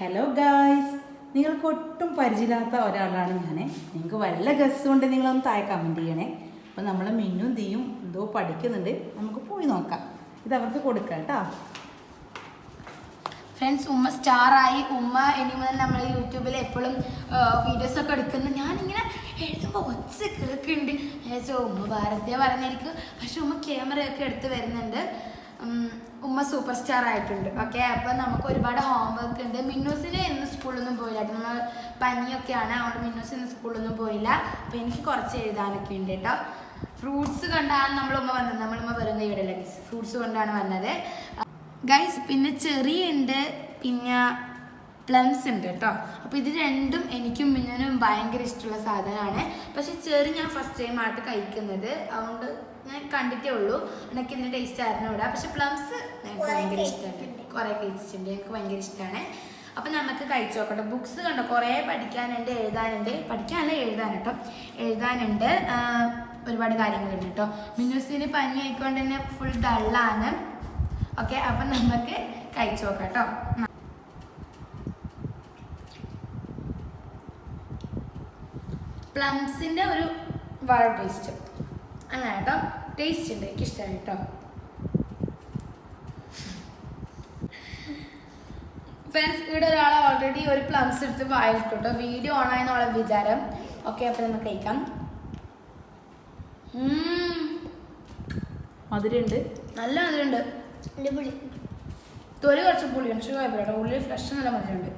Hello guys, നിങ്ങൾക്ക് ഒട്ടും പരിചയമില്ലാത്ത ഒരാളാണ് ഞാൻ. നിങ്ങൾക്ക് വല്ല ഗസ് കൊണ്ട് നിങ്ങളൊന്ന് താഴെ കമൻറ്റ് ചെയ്യണേ. അപ്പോൾ നമ്മൾ മിന്നും തീയും എന്തോ പഠിക്കുന്നുണ്ട്, നമുക്ക് പോയി നോക്കാം. ഇത് അവർക്ക് കൊടുക്കാം കേട്ടോ. ഫ്രണ്ട്സ്, ഉമ്മ സ്റ്റാറായി. ഉമ്മ ഇനി മുതൽ നമ്മൾ യൂട്യൂബിൽ എപ്പോഴും വീഡിയോസൊക്കെ എടുക്കുന്നത് ഞാനിങ്ങനെ എഴുതുമ്പോൾ ഒച്ച കേൾക്കുന്നുണ്ട്. ഉമ്മ ഭാരതീയ പറഞ്ഞിരിക്കും, പക്ഷെ ഉമ്മ ക്യാമറയൊക്കെ എടുത്ത് വരുന്നുണ്ട്. ഉമ്മ സൂപ്പർ സ്റ്റാർ ആയിട്ടുണ്ട്. ഓക്കെ, അപ്പം നമുക്ക് ഒരുപാട് ഹോംവർക്ക് ഉണ്ട്. മിന്നൂസിന് ഇന്ന് സ്കൂളിലൊന്നും പോയില്ല, നമ്മൾ പനിയൊക്കെയാണ്, അതുകൊണ്ട് മിന്നൂസ് ഇന്ന് സ്കൂളിലൊന്നും പോയില്ല. അപ്പം എനിക്ക് കുറച്ച് എഴുതാനൊക്കെ ഉണ്ട് കേട്ടോ. ഫ്രൂട്ട്സ് കണ്ടാണ് നമ്മളുമ്മ വന്നത്, നമ്മളുമ്മ വെറുതെ ഇവിടെ ഫ്രൂട്ട്സ് കൊണ്ടാണ് വന്നത് ഗൈസ്. പിന്നെ ചെറി ഉണ്ട്, പിന്നെ പ്ലംസ് ഉണ്ട് കേട്ടോ. അപ്പോൾ ഇത് രണ്ടും എനിക്കും മിന്നൂനും ഭയങ്കര ഇഷ്ടമുള്ള സാധനമാണ്. പക്ഷെ ചെറി ഞാൻ ഫസ്റ്റ് ടൈം ആയിട്ട് കഴിക്കുന്നത്, അതുകൊണ്ട് ഞാൻ കണ്ടിട്ടേ ഉള്ളൂ. എനിക്ക് ഇതിൻ്റെ ടേസ്റ്റ് അറിഞ്ഞൂടാ. പക്ഷെ പ്ലംസ് എനിക്ക് ഭയങ്കര ഇഷ്ടമാണ്, കുറേ കഴിച്ചിട്ടുണ്ട്, എനിക്ക് ഭയങ്കര ഇഷ്ടമാണ്. അപ്പം നമുക്ക് കഴിച്ചു നോക്കട്ടെ. ബുക്സ് കണ്ടോ, കുറേ പഠിക്കാനുണ്ട്, എഴുതാനുണ്ട്. പഠിക്കാനല്ല, എഴുതാൻ കേട്ടോ. എഴുതാനുണ്ട്, ഒരുപാട് കാര്യങ്ങളുണ്ട് കേട്ടോ. മിന്നൂസിന് പനി ആയിക്കൊണ്ട് തന്നെ ഫുൾ ഡള്ളാണ്. ഓക്കെ, അപ്പം നമുക്ക് കഴിച്ചു നോക്കാം കേട്ടോ. പ്ലംസിൻ്റെ ഒരു വാഴ ടേസ്റ്റ് അങ്ങനെ കേട്ടോ. ടേസ്റ്റ് ഉണ്ട്, എനിക്ക് ഇഷ്ടമായി കേട്ടോ. ഫ്രണ്ട്സ്, ഇവിടെ ഒരാളെ ഓൾറെഡി ഒരു പ്ലംസ് എടുത്ത് വായിലിട്ടു കേട്ടോ. വീഡിയോ ഓണായെന്നുള്ള വിചാരം. ഓക്കെ, അപ്പം നമുക്ക് കഴിക്കാം. മധുരമുണ്ട്, നല്ല മധുരമുണ്ട്. തൊലി കുറച്ച് പുളിയുണ്ട്, പക്ഷേ കുഴപ്പമില്ല. ഉള്ളിൽ ഫ്രഷ് നല്ല മധുരമുണ്ട്.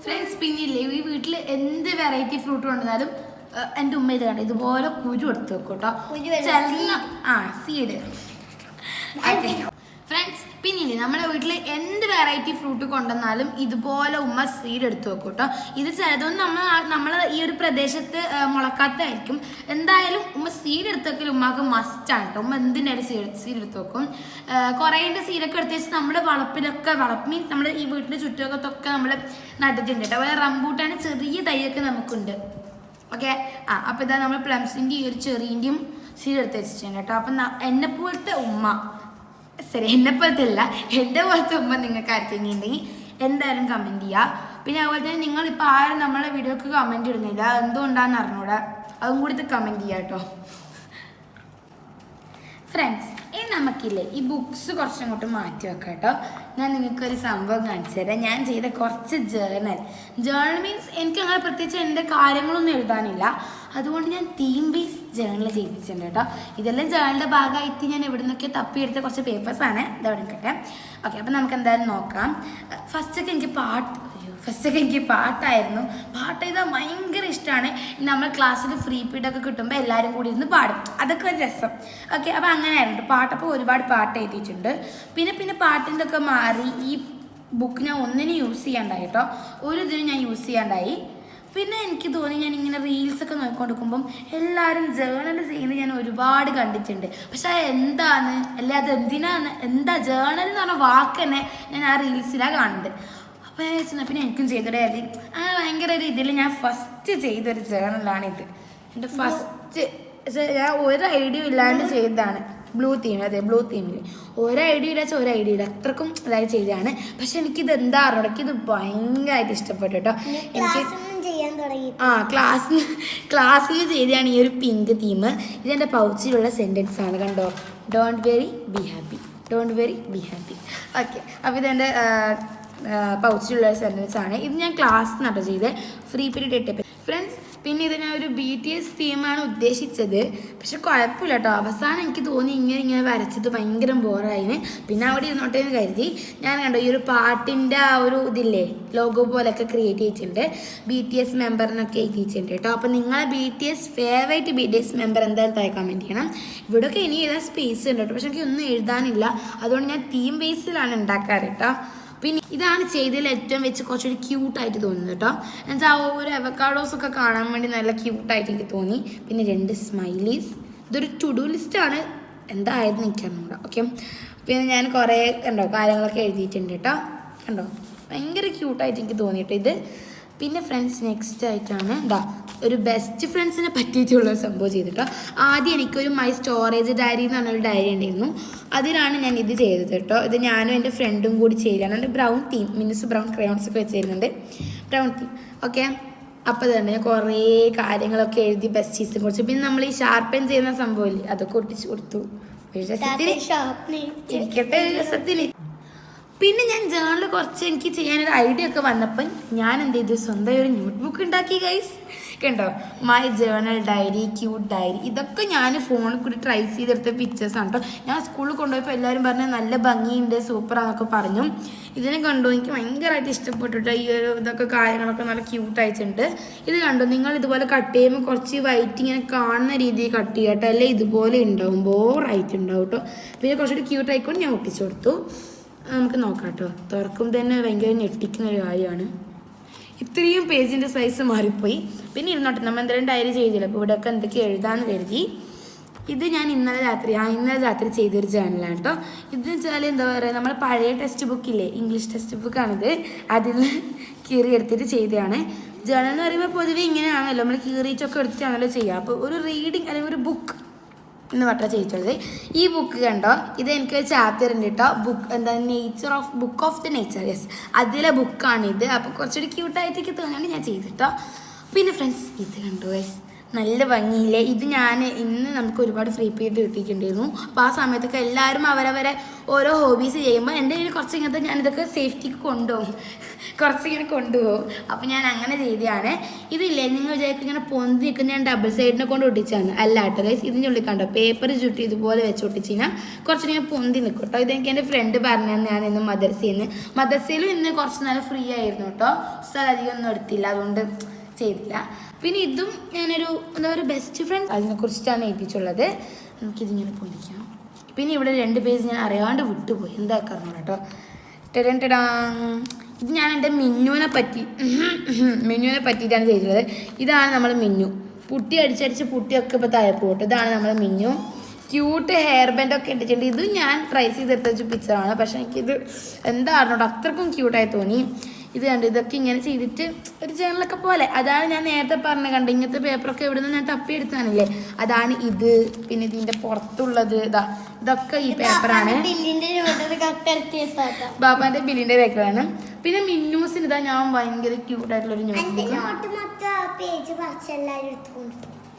ഫ്രണ്ട്സ്, പിന്നില്ലേ ഈ വീട്ടിൽ എന്ത് വെറൈറ്റി ഫ്രൂട്ട് കൊണ്ടുവന്നാലും എൻ്റെ ഉമ്മ ഇത് കണ്ട ഇതുപോലെ കുരു എടുത്ത് വെക്കും കേട്ടോ. സീഡ്. ഫ്രണ്ട്സ്, പിന്നില്ലേ നമ്മുടെ വീട്ടിൽ എന്ത് വെറൈറ്റി ഫ്രൂട്ട് കൊണ്ടുവന്നാലും ഇതുപോലെ ഉമ്മ സീഡ് എടുത്ത് വെക്കും കേട്ടോ. ഇത് ചിലതൊന്നും നമ്മൾ ഈ ഒരു പ്രദേശത്ത് മുളക്കാത്തതായിരിക്കും. എന്തായാലും ഉമ്മ സീഡ് എടുത്ത് വെക്കൽ ഉമ്മക്ക് മസ്റ്റാണ് കേട്ടോ. ഉമ്മ എന്തിനായാലും സീഡ് എടുത്ത് വെക്കും. കുറേൻ്റെ സീഡൊക്കെ എടുത്ത് വെച്ച് നമ്മുടെ വളപ്പിലൊക്കെ മീൻസ് നമ്മുടെ ഈ വീട്ടിൻ്റെ ചുറ്റുവട്ടത്തൊക്കെ നമ്മൾ നട്ടിട്ടുണ്ട് കേട്ടോ. അതുപോലെ റംബൂട്ടാൻ്റെ ചെറിയ തൈയൊക്കെ നമുക്കുണ്ട്. ഓക്കെ, അപ്പോൾ ഇതാ നമ്മൾ പ്ലംസിൻ്റെ ഈ ഒരു ചെറിയൻ്റെയും സീഡ് എടുത്ത് വെച്ചിട്ടുണ്ട് കേട്ടോ. അപ്പം എന്നെപ്പോലത്തെ ഉമ്മ, ശരി എന്നെപ്പോലത്തെ അല്ല, എൻ്റെ പോലത്തെ ഉമ്മ നിങ്ങൾക്ക് ആർക്കെങ്കിലും ഉണ്ടെങ്കിൽ എന്തായാലും കമൻറ്റ് ചെയ്യുക. പിന്നെ അതുപോലെ തന്നെ നിങ്ങളിപ്പോൾ ആരും നമ്മളെ വീഡിയോക്ക് കമൻറ്റ് ഇടുന്നില്ല, എന്തുകൊണ്ടാണെന്ന് അറിഞ്ഞൂടാ, അതും കൂടി കമൻറ്റ് ചെയ്യുക കേട്ടോ. ഫ്രണ്ട്സ്, ഇനി നമുക്കില്ലേ ഈ ബുക്സ് കുറച്ചങ്ങോട്ട് മാറ്റി വെക്കാം കേട്ടോ. ഞാൻ നിങ്ങൾക്കൊരു സംഭവം കാണിച്ചു തരാം. ഞാൻ ചെയ്ത കുറച്ച് ജേർണൽ മീൻസ് എനിക്ക് അങ്ങനെ പ്രത്യേകിച്ച് എൻ്റെ കാര്യങ്ങളൊന്നും എഴുതാനില്ല, അതുകൊണ്ട് ഞാൻ തീം ബേസ് ജേർണൽ ചെയ്യിച്ചിട്ടുണ്ട് കേട്ടോ. ഇതെല്ലാം ജേർണലിൻ്റെ ഭാഗമായിട്ട് ഞാൻ എവിടെ നിന്നൊക്കെ തപ്പിയെടുത്ത കുറച്ച് പേപ്പേഴ്സാണ്. ഇതവിടെ നിൽക്കട്ടെ. ഓക്കെ, അപ്പം നമുക്ക് എന്തായാലും നോക്കാം. ഫസ്റ്റൊക്കെ എനിക്ക് പാട്ടായിരുന്നു. പാട്ട് ചെയ്താൽ ഭയങ്കര ഇഷ്ടമാണ്. നമ്മൾ ക്ലാസ്സിൽ ഫ്രീ പീരീഡൊക്കെ കിട്ടുമ്പോൾ എല്ലാവരും കൂടി ഇരുന്ന് പാടും, അതൊക്കെ ഒരു രസം. ഓക്കെ, അപ്പോൾ അങ്ങനെ ആയിരുന്നു പാട്ടപ്പോൾ ഒരുപാട് പാട്ട് എഴുതിയിട്ടുണ്ട്. പിന്നെ പാട്ടിൻ്റെ ഒക്കെ മാറി ഈ ബുക്ക് ഞാൻ ഒന്നിനും യൂസ് ചെയ്യാണ്ടായി കേട്ടോ. ഒരു ഇതിനും ഞാൻ യൂസ് ചെയ്യാണ്ടായി. പിന്നെ എനിക്ക് തോന്നി, ഞാൻ ഇങ്ങനെ റീൽസൊക്കെ നോക്കിക്കൊണ്ടിരിക്കുമ്പം എല്ലാവരും ജേർണൽ ചെയ്യുന്നത് ഞാൻ ഒരുപാട് കണ്ടിട്ടുണ്ട്. പക്ഷെ അത് എന്താണ്, അല്ലെ അത് എന്താ ജേർണൽ എന്ന് പറഞ്ഞ വാക്ക് തന്നെ ഞാൻ ആ റീൽസിലാണ് കാണുന്നത്. അപ്പോൾ ഞാൻ വെച്ചാൽ പിന്നെ എനിക്കും ചെയ്തിടേ ഭയങ്കര ഒരു ഇതിൽ ഞാൻ ഫസ്റ്റ് ചെയ്തൊരു ജേർണലാണിത്. എൻ്റെ ഫസ്റ്റ് ഞാൻ ഒരു ഐഡിയ ഇല്ലാണ്ട് ചെയ്തതാണ്. ബ്ലൂ തീം, അതെ ബ്ലൂ തീമിൽ ഒരു ഐഡിയ ഇല്ല, ഒരു ഐഡിയ ഇല്ല, അത്രക്കും അതായത് ചെയ്തതാണ്. പക്ഷെ എനിക്കിത് എന്താ അറിയണം, എനിക്കിത് ഭയങ്കരമായിട്ട് ഇഷ്ടപ്പെട്ടു കേട്ടോ. എനിക്ക് ക്ലാസ്സിൽ ചെയ്തതാണ് ഈ ഒരു പിങ്ക് തീം. ഇതെൻ്റെ പൗച്ചിലുള്ള സെൻറ്റൻസ് ആണ്, കണ്ടോ. Don't worry be happy, don't worry be happy. Okay, അപ്പോൾ ഇതെൻ്റെ പൗച്ചിലുള്ള സെൻറ്റൻസ് ആണ്. ഇത് ഞാൻ ക്ലാസ്സിൽ നിന്നാണ് ചെയ്തത്, ഫ്രീ പീരീഡ് ഇട്ടപ്പോൾ. ഫ്രണ്ട്സ്, പിന്നെ ഇത് ഞാൻ ഒരു BTS തീമാണ് ഉദ്ദേശിച്ചത്, പക്ഷെ കുഴപ്പമില്ല കേട്ടോ. അവസാനം എനിക്ക് തോന്നി ഇങ്ങനെ വരച്ചത് ഭയങ്കര ബോറായിന്. പിന്നെ അവിടെ ഇരുന്നോട്ടേന്ന് കരുതി ഞാൻ കണ്ടോ ഈ ഒരു പാട്ടിൻ്റെ ആ ഒരു ഇതില്ലേ ലോഗോ പോലെയൊക്കെ ക്രിയേറ്റ് ചെയ്തിട്ടുണ്ട്. BTS മെമ്പറിനൊക്കെ എഴുതിയിട്ടുണ്ട് കേട്ടോ. അപ്പോൾ നിങ്ങളെ ഫേവറേറ്റ് BTS മെമ്പർ എന്തായാലും താഴെ കമൻറ്റ് ചെയ്യണം. ഇവിടെയൊക്കെ ഇനി എഴുതാൻ സ്പേസ് ഉണ്ട് കേട്ടോ, പക്ഷെ എനിക്ക് ഒന്നും എഴുതാനില്ല, അതുകൊണ്ട് ഞാൻ തീം ബേസിലാണ് ഉണ്ടാക്കാറ് കേട്ടോ. പിന്നെ ഇതാണ് ചെയ്തതിൽ ഏറ്റവും വെച്ച് കുറച്ചുകൂടി ക്യൂട്ടായിട്ട് തോന്നുന്നത് കേട്ടോ. എന്നുവെച്ചാൽ ഓരോ അവക്കാഡോസൊക്കെ കാണാൻ വേണ്ടി നല്ല ക്യൂട്ടായിട്ട് എനിക്ക് തോന്നി. പിന്നെ 2 സ്മൈലീസ്. ഇതൊരു ടു ഡു ലിസ്റ്റാണ്, എന്തായിരുന്നു എനിക്കറിഞ്ഞൂടാ. ഓക്കെ, പിന്നെ ഞാൻ കുറേ കണ്ടോ കാര്യങ്ങളൊക്കെ എഴുതിയിട്ടുണ്ട് കേട്ടോ. കണ്ടോ, ഭയങ്കര ക്യൂട്ടായിട്ട് എനിക്ക് തോന്നിയിട്ട് ഇത്. പിന്നെ ഫ്രണ്ട്സ് നെക്സ്റ്റ് ആയിട്ടാണ് ഒരു ബെസ്റ്റ് ഫ്രണ്ട്സിനെ പറ്റിയിട്ടുള്ള സംഭവം ചെയ്തിട്ടോ. ആദ്യം എനിക്കൊരു മൈ സ്റ്റോറേജ് ഡയറി എന്ന് പറഞ്ഞൊരു ഡയറി ഉണ്ടായിരുന്നു. അതിലാണ് ഞാൻ ഇത് ചെയ്തത് കേട്ടോ. ഇത് ഞാനും എൻ്റെ ഫ്രണ്ടും കൂടി ചെയ്തതാണ്. എൻ്റെ brown theme Minu's brown crayons ഒക്കെ വെച്ച് തരുന്നുണ്ട്, ബ്രൗൺ തീം. ഓക്കെ, അപ്പോൾ തന്നെ കുറേ കാര്യങ്ങളൊക്കെ എഴുതി ബെസ്റ്റീസിനെ കുറിച്ച്. പിന്നെ നമ്മൾ ഈ ഷാർപ്പൻ ചെയ്യുന്ന സംഭവമില്ലേ, അതൊക്കെ ഒട്ടിച്ച് കൊടുത്തു. ഒരു രസത്തിന് ഇരിക്കട്ടെ, ഒരു രസത്തിന്. പിന്നെ ഞാൻ ജേണൽ കുറച്ച് എനിക്ക് ചെയ്യാനൊരു ഐഡിയ ഒക്കെ വന്നപ്പോൾ ഞാൻ എന്ത് ചെയ്തു, സ്വന്തം ഒരു നോട്ട്ബുക്ക് ഉണ്ടാക്കി ഗൈസ്. കണ്ടോ, my journal diary, cute diary. ഇതൊക്കെ ഞാൻ ഫോണിൽ കൂടി ട്രൈ ചെയ്തെടുത്ത പിക്ചേഴ്സാണ് കേട്ടോ. ഞാൻ സ്കൂളിൽ കൊണ്ടുപോയപ്പോൾ എല്ലാവരും പറഞ്ഞു നല്ല ഭംഗിയുണ്ട്, സൂപ്പറാന്നൊക്കെ പറഞ്ഞു. ഇതിനെ കണ്ടു, എനിക്ക് ഭയങ്കരമായിട്ട് ഇഷ്ടപ്പെട്ടിട്ട് ഈ ഒരു ഇതൊക്കെ കാര്യങ്ങളൊക്കെ നല്ല ക്യൂട്ടായിട്ടുണ്ട്. ഇത് കണ്ടോ, നിങ്ങൾ ഇതുപോലെ കട്ട് ചെയ്യുമ്പോൾ കുറച്ച് വൈറ്റ് ഇങ്ങനെ കാണുന്ന രീതിയിൽ കട്ട് ചെയ്യട്ടോ, അല്ലേ ഇതുപോലെ ഉണ്ടാവും, ബോറായിട്ട് ഉണ്ടാവും കേട്ടോ. പിന്നെ കുറച്ചുകൂടി ക്യൂട്ടായിക്കൊണ്ട് ഞാൻ ഒട്ടിച്ചു കൊടുത്തു. നമുക്ക് നോക്കാം കേട്ടോ. തുറക്കും തന്നെ ഭയങ്കര ഞെട്ടിക്കുന്ന ഒരു കാര്യമാണ്. ഇത്രയും പേജിൻ്റെ സൈസ് മാറിപ്പോയി. പിന്നെ ഇരുന്നോട്ടെ, നമ്മൾ എന്തെങ്കിലും ഡയറി ചെയ്തില്ല, അപ്പോൾ ഇവിടെയൊക്കെ എന്തൊക്കെ എഴുതാമെന്ന് കരുതി. ഇത് ഞാൻ ഇന്നലെ രാത്രി ചെയ്തൊരു ജേണലാണ് കേട്ടോ. ഇതെന്ന് വെച്ചാൽ എന്താ പറയുക, നമ്മൾ പഴയ ടെക്സ്റ്റ് ബുക്കില്ലേ, ഇംഗ്ലീഷ് ടെക്സ്റ്റ് ബുക്കാണിത്, അതിൽ നിന്ന് കീറിയെടുത്തിട്ട് ചെയ്തതാണ്. ജേണൽ എന്ന് പറയുമ്പോൾ പൊതുവെ ഇങ്ങനെയാണല്ലോ, നമ്മൾ കീറിയിട്ടൊക്കെ എടുത്തിട്ടാണല്ലോ ചെയ്യുക. അപ്പോൾ ഒരു റീഡിങ് അല്ലെങ്കിൽ ഒരു ബുക്ക് എന്ന് പറഞ്ഞാൽ ചെയ്യിച്ചത്. ഈ ബുക്ക് കണ്ടോ, ഇത് എനിക്കൊരു ചാപ്റ്റർ ഉണ്ട് കേട്ടോ, book of the nature, yes, അതിലെ ബുക്കാണിത്. അപ്പോൾ കുറച്ചുകൂടി ക്യൂട്ടായിട്ടൊക്കെ തോന്നിയാണ് ഞാൻ ചെയ്തിട്ടോ. പിന്നെ ഫ്രണ്ട്സ് ഇത് കണ്ടു ഗൈസ്, നല്ല ഭംഗിയില്ലേ. ഇത് ഞാൻ ഇന്ന് നമുക്ക് ഒരുപാട് ഫ്രീ പീരീഡ് കിട്ടിയിട്ടുണ്ടായിരുന്നു. അപ്പോൾ ആ സമയത്തൊക്കെ എല്ലാവരും അവരവരെ ഓരോ ഹോബീസ് ചെയ്യുമ്പോൾ എൻ്റെ കയ്യിൽ കുറച്ച് ഇങ്ങനത്തെ ഞാനിതൊക്കെ സേഫ്റ്റിക്ക് കൊണ്ടുപോകും, കുറച്ചിങ്ങനെ കൊണ്ടുപോകും. അപ്പോൾ ഞാൻ അങ്ങനെ ചെയ്തതാണ്. ഇതില്ലേ, നിങ്ങൾ വിചാരിക്കും ഇങ്ങനെ പൊന്തി നിൽക്കുന്ന ഞാൻ ഡബിൾ സൈഡിനെ കൊണ്ട് ഒട്ടിച്ചാണ്, അല്ല കേട്ടോ ഗൈസ്. ഇതിൻ്റെ ഉള്ളിൽ കണ്ടോ, പേപ്പർ ചുറ്റി ഇതുപോലെ വെച്ച് ഒട്ടിച്ച് കഴിഞ്ഞാൽ കുറച്ചിങ്ങനെ പൊന്തി നിൽക്കും കേട്ടോ. ഇതെനിക്ക് എൻ്റെ ഫ്രണ്ട് പറഞ്ഞു ഞാൻ ഇന്ന് മദർസയിലും ഇന്ന് കുറച്ച് നല്ല ഫ്രീ ആയിരുന്നു കേട്ടോ. സ്ഥലം അധികം ഒന്നും എടുത്തില്ല, അതുകൊണ്ട് ചെയ്തില്ല. പിന്നെ ഇതും ഞാനൊരു എന്താ പറയുക ബെസ്റ്റ് ഫ്രണ്ട് അതിനെക്കുറിച്ചിട്ടാണ് ഏൽപ്പിച്ചുള്ളത്. നമുക്കിതിങ്ങനെ പൊന്തിക്കാം. പിന്നെ ഇവിടെ 2 പേജ് ഞാൻ അറിയാണ്ട് വിട്ടുപോയി, എന്താ കാരണം കേട്ടോ. ഇത് ഞാൻ എൻ്റെ മിന്നുവിനെ പറ്റിയിട്ടാണ് ചെയ്തിട്ടുള്ളത്. ഇതാണ് നമ്മൾ മിന്നു. പുട്ടി അടിച്ചടിച്ച് പുട്ടിയൊക്കെ ഇപ്പോൾ താഴെ പോട്ടെ. ഇതാണ് നമ്മൾ മിന്നു. ക്യൂട്ട് ഹെയർ ബാൻഡൊക്കെ ഇട്ടിട്ടുണ്ട്. ഇത് ഞാൻ ട്രൈ ചെയ്തെടുത്ത പിക്ചറാണ്, പക്ഷേ എനിക്കിത് എന്താണെന്നോട്ടോ അത്രക്കും ക്യൂട്ടായി തോന്നി. ഇത് കണ്ട് ഇതൊക്കെ ഇങ്ങനെ ചെയ്തിട്ട് ഒരു ജേണലൊക്കെ പോലെ, അതാണ് ഞാൻ നേരത്തെ പറഞ്ഞത്. കണ്ട് ഇങ്ങനത്തെ പേപ്പറൊക്കെ എവിടെ നിന്ന് ഞാൻ തപ്പിയെടുത്താണല്ലേ, അതാണ് ഇത്. പിന്നെ ഇതിൻ്റെ പുറത്തുള്ളത് ഇതൊക്കെ ഈ പേപ്പറാണ്, ബാബാന്റെ ബില്ലിന്റെ പേപ്പറാണ്. പിന്നെ മിന്നൂസിന് ഇതാ ഞാൻ ഭയങ്കര ക്യൂട്ടായിട്ടുള്ളൊരു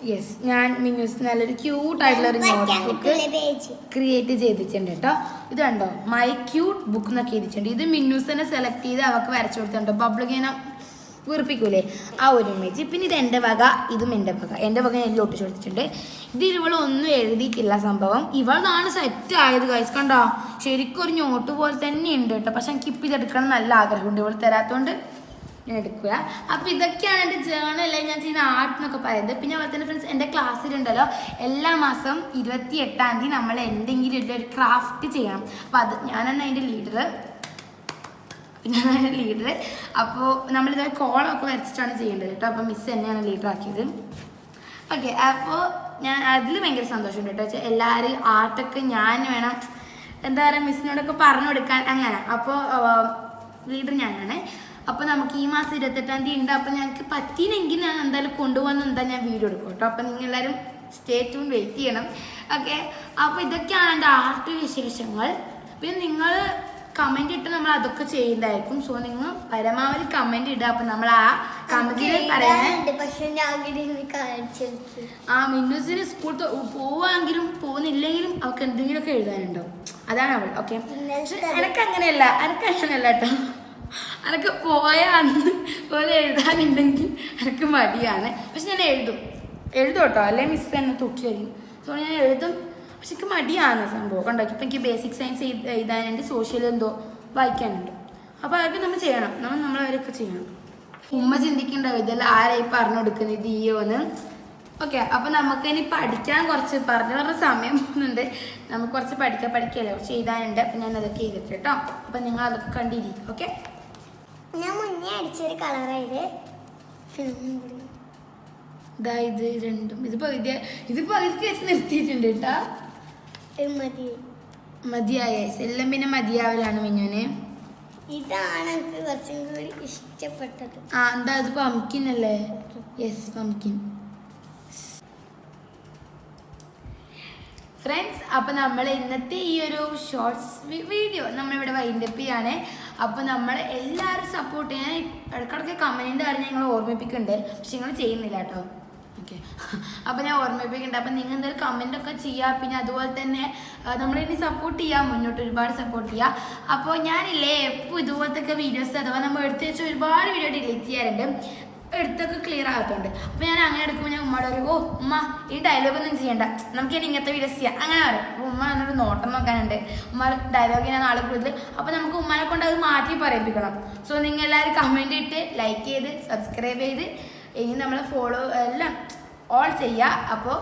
യെസ്, ഞാൻ മിന്നൂസ് നല്ലൊരു ക്യൂട്ടായിട്ടുള്ളൊരു നോട്ട്ബുക്ക് ക്രിയേറ്റ് ചെയ്തിട്ടുണ്ട് കേട്ടോ. ഇത് കണ്ടോ, മൈ ക്യൂട്ട് ബുക്ക് എന്നൊക്കെ എഴുതിയിട്ടുണ്ട്. ഇത് മിന്നൂസ് തന്നെ സെലക്ട് ചെയ്ത് അവർക്ക് വരച്ചു കൊടുത്തിട്ടുണ്ടോ, ബബ്ലൊക്കെ ഇങ്ങനെ വീർപ്പിക്കൂലേ, ആ ഒരു ഇമേജ്. പിന്നെ ഇത് എൻ്റെ വക, ഇതും എൻ്റെ വക ഞാൻ ഒട്ടിച്ചു കൊടുത്തിട്ടുണ്ട്. ഇത് ഇവളൊന്നും എഴുതിയിട്ടില്ല സംഭവം, ഇവളാണ് സെറ്റ് ആയത് ഗൈസ്. കണ്ടോ, ശരിക്കും ഒരു നോട്ട് പോലെ തന്നെ ഉണ്ട് കേട്ടോ. പക്ഷെ എനിക്ക് ഇപ്പം ഇതെടുക്കണം നല്ല ആഗ്രഹമുണ്ട്, ഇവൾ തരാത്തതുകൊണ്ട് ഞാൻ എടുക്കുക. അപ്പോൾ ഇതൊക്കെയാണ് എൻ്റെ ജേണൽ, ഞാൻ ചെയ്യുന്ന ആർട്ട് എന്നൊക്കെ പറയുന്നത്. പിന്നെ അതുപോലെ തന്നെ ഫ്രണ്ട്സ്, എൻ്റെ ക്ലാസ്സിലുണ്ടല്ലോ എല്ലാ മാസം 28-ാം തീയതി നമ്മൾ എന്തെങ്കിലും ഒരു ക്രാഫ്റ്റ് ചെയ്യണം. അപ്പോൾ അത് ഞാനാണ് അതിൻ്റെ ലീഡർ. അപ്പോൾ നമ്മളിത് കോളമൊക്കെ വരച്ചിട്ടാണ് ചെയ്യേണ്ടത് കേട്ടോ. അപ്പോൾ മിസ് തന്നെയാണ് ലീഡർ ആക്കിയത്. ഓക്കെ, അപ്പോൾ ഞാൻ അതിൽ ഭയങ്കര സന്തോഷമുണ്ട് കേട്ടോ. വെച്ചാൽ എല്ലാവരും ആർട്ടൊക്കെ ഞാൻ വേണം എന്താ പറയുക മിസ്സിനോടൊക്കെ പറഞ്ഞു കൊടുക്കാൻ അങ്ങനെ. അപ്പോൾ ലീഡർ ഞാനാണ്. അപ്പോൾ നമുക്ക് ഈ മാസം 28-ാം തീയതി ഉണ്ട്. അപ്പോൾ ഞങ്ങൾക്ക് പറ്റിയില്ലെങ്കിൽ ഞാൻ എന്തായാലും കൊണ്ടുപോകുന്ന ഞാൻ വീഡിയോ എടുക്കും കേട്ടോ. അപ്പോൾ നിങ്ങളെല്ലാവരും സ്റ്റേ ട്യൂൺ വെയിറ്റ് ചെയ്യണം. ഓക്കെ, അപ്പോൾ ഇതൊക്കെയാണ് എൻ്റെ ആർട്ട് വിശേഷങ്ങൾ. പിന്നെ നിങ്ങൾ കമൻറ്റ് ഇട്ട് നമ്മൾ അതൊക്കെ ചെയ്യുന്നതായിരിക്കും. സോ നിങ്ങൾ പരമാവധി കമൻറ്റ് ഇടുക. അപ്പം നമ്മൾ ആ കമൻറ്റിൽ പറയുന്നത് മിന്നൂസിന് സ്കൂൾ പോവാമെങ്കിലും പോകുന്നില്ലെങ്കിലും അവൾക്ക് എന്തെങ്കിലുമൊക്കെ എഴുതാനുണ്ടാവും, അതാണ് അവൾ. ഓക്കെ, എനക്കങ്ങനെയല്ല കേട്ടോ. അനക്ക് പോയ അന്ന് പോലെ എഴുതാനുണ്ടെങ്കിൽ എനിക്ക് മടിയാണ്. പക്ഷെ ഞാൻ എഴുതും കേട്ടോ, അല്ലെങ്കിൽ മിസ് തന്നെ തൂക്കിയായിരിക്കും. സോ ഞാൻ എഴുതും, പക്ഷെ എനിക്ക് മടിയാണ് സംഭവം. കണ്ടോ, ഇപ്പം എനിക്ക് ബേസിക് സയൻസ് എഴുതാനുണ്ട്, സോഷ്യൽ എന്തോ വായിക്കാനുണ്ട്. അപ്പോൾ അതൊക്കെ നമ്മൾ ചെയ്യണം, നമ്മളവരൊക്കെ ചെയ്യണം. ഉമ്മ ചിന്തിക്കേണ്ടാവും ഇതെല്ലാം ആരായി പറഞ്ഞു കൊടുക്കുന്നത്, ഇത് ഈയോന്ന്. ഓക്കെ, അപ്പോൾ നമുക്കിനി പഠിക്കാൻ കുറച്ച് പറഞ്ഞ സമയം പോകുന്നുണ്ട്. നമുക്ക് കുറച്ച് പഠിക്കല്ലേ, കുറച്ച് എഴുതാനുണ്ട്. അപ്പം ഞാൻ അതൊക്കെ ചെയ്തിട്ട് കേട്ടോ. അപ്പം നിങ്ങൾ അതൊക്കെ കണ്ടിരിക്കും. ഓക്കെ, ഞാൻ മുന്നേ അടിച്ചൊരു കളറായത് ഇത് രണ്ടും ഇതിപ്പോ അതിലേക്ക് വെച്ച് നിർത്തിയിട്ടുണ്ട് കേട്ടോ. മതിയായ എല്ലാം പിന്നെ മതിയാവലാണ് മിന്നുവിന്. ഇതാണ് എനിക്ക് കുറച്ചും കൂടി ഇഷ്ടപ്പെട്ടത്. ആ എന്താ അത് പംകിൻ അല്ലേ? Yes pumpkin. ഫ്രണ്ട്സ് അപ്പോൾ നമ്മൾ ഇന്നത്തെ ഈ ഒരു ഷോർട്സ് വീഡിയോ നമ്മളിവിടെ വൈൻഡപ്പ് ചെയ്യാണ്. അപ്പോൾ നമ്മൾ എല്ലാവരും സപ്പോർട്ട് ചെയ്യാൻ ഇടയ്ക്കിടയ്ക്ക് കമൻറ്റിൻ്റെ കാര്യം ഞങ്ങൾ ഓർമ്മിപ്പിക്കുന്നുണ്ട്, പക്ഷെ നിങ്ങൾ ചെയ്യുന്നില്ല കേട്ടോ. ഓക്കെ, അപ്പോൾ ഞാൻ ഓർമ്മിപ്പിക്കുന്നുണ്ട്. അപ്പോൾ നിങ്ങൾ എന്തായാലും കമൻറ്റൊക്കെ ചെയ്യുക. പിന്നെ അതുപോലെ തന്നെ നമ്മളിനി സപ്പോർട്ട് ചെയ്യാം, മുന്നോട്ട് ഒരുപാട് സപ്പോർട്ട് ചെയ്യുക. അപ്പോൾ ഞാനില്ലേ എപ്പോൾ ഇതുപോലത്തെ വീഡിയോസ് അഥവാ നമ്മൾ എടുത്ത് വെച്ച് ഒരുപാട് വീഡിയോ ഡിലീറ്റ് ചെയ്യാറുണ്ട്, എടുത്തൊക്കെ ക്ലിയർ ആകത്തുണ്ട്. അപ്പോൾ ഞാൻ അങ്ങനെ എടുക്കുമ്പോൾ ഞാൻ ഉമ്മയോട് പറയും, ഓ ഉമ്മ ഈ ഡയലോഗൊന്നും ചെയ്യണ്ട, നമുക്ക് ഇനി ഇങ്ങനത്തെ വീഡിയോസ് ചെയ്യാം അങ്ങനെ പറയും. അപ്പോൾ ഉമ്മ എന്നൊരു നോട്ടം നോക്കാനുണ്ട്, ഉമ്മ ഡയലോഗ് ഞാൻ നാളെ കൂടുതൽ. അപ്പോൾ നമുക്ക് ഉമ്മനെ കൊണ്ട് അത് മാറ്റി പറയിപ്പിക്കണം. സോ നിങ്ങൾ എല്ലാവരും കമൻറ്റ് ഇട്ട് ലൈക്ക് ചെയ്ത് സബ്സ്ക്രൈബ് ചെയ്ത് ഇനി നമ്മളെ ഫോളോ എല്ലാം ഓൾ ചെയ്യുക. അപ്പോൾ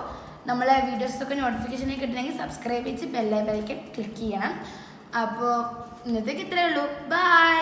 നമ്മളെ വീഡിയോസൊക്കെ നോട്ടിഫിക്കേഷനൊക്കെ കിട്ടണമെങ്കിൽ സബ്സ്ക്രൈബ് ചെയ്ത് ബെല്ലൈക്കൺ ക്ലിക്ക് ചെയ്യണം. അപ്പോൾ ഇന്നത്തേക്ക് ഇത്രയേ ഉള്ളൂ. ബൈ.